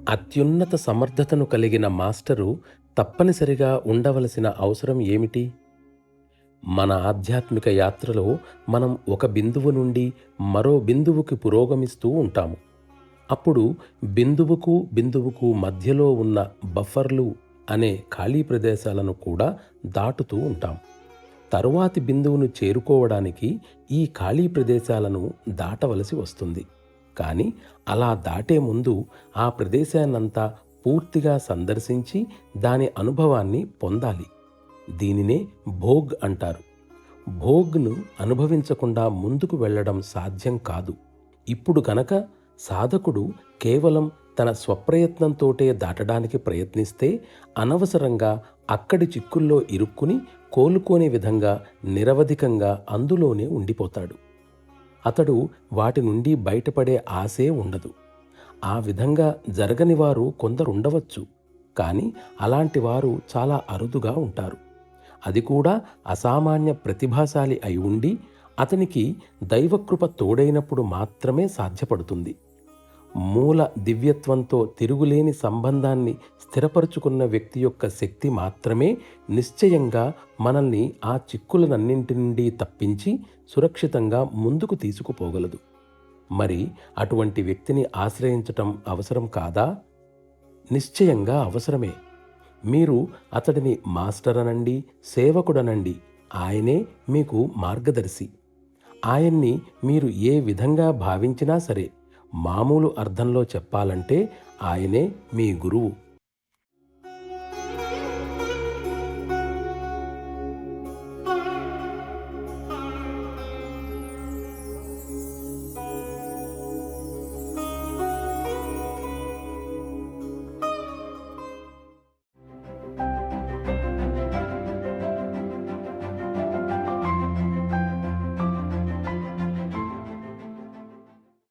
అత్యున్నత సమర్థతను కలిగిన మాస్టరు తప్పనిసరిగా ఉండవలసిన అవసరం ఏమిటి? మన ఆధ్యాత్మిక యాత్రలో మనం ఒక బిందువు నుండి మరో బిందువుకి పురోగమిస్తూ ఉంటాము. అప్పుడు బిందువుకు మధ్యలో ఉన్న బఫర్లు అనే ఖాళీ ప్రదేశాలను కూడా దాటుతూ ఉంటాం. తరువాతి బిందువును చేరుకోవడానికి ఈ ఖాళీ ప్రదేశాలను దాటవలసి వస్తుంది. కానీ అలా దాటే ముందు ఆ ప్రదేశాన్నంతా పూర్తిగా సందర్శించి దాని అనుభవాన్ని పొందాలి. దీనినే భోగ్ అంటారు. భోగ్ను అనుభవించకుండా ముందుకు వెళ్ళడం సాధ్యం కాదు. ఇప్పుడు గనక సాధకుడు కేవలం తన స్వప్రయత్నంతోటే దాటడానికి ప్రయత్నిస్తే అనవసరంగా అక్కడి చిక్కుల్లో ఇరుక్కుని కోలుకోని విధంగా నిరవధికంగా అందులోనే ఉండిపోతాడు. అతడు వాటి నుండి బయటపడే ఆశే ఉండదు. ఆ విధంగా జరగని వారు కొందరుండవచ్చు. కానీ అలాంటి వారు చాలా అరుదుగా ఉంటారు. అది కూడా అసామాన్య ప్రతిభాశాలి అయి ఉండి అతనికి దైవకృప తోడైనప్పుడు మాత్రమే సాధ్యపడుతుంది. మూల దివ్యత్వంతో తిరుగులేని సంబంధాన్ని స్థిరపరుచుకున్న వ్యక్తి యొక్క శక్తి మాత్రమే నిశ్చయంగా మనల్ని ఆ చిక్కులనన్నింటి నుండి తప్పించి సురక్షితంగా ముందుకు తీసుకుపోగలదు. మరి అటువంటి వ్యక్తిని ఆశ్రయించటం అవసరం కాదా? నిశ్చయంగా అవసరమే. మీరు అతడిని మాస్టర్ అనండి, సేవకుడనండి, ఆయనే మీకు మార్గదర్శి. ఆయన్ని మీరు ఏ విధంగా భావించినా సరే, మామూలు అర్థంలో చెప్పాలంటే ఆయనే మీ గురువు.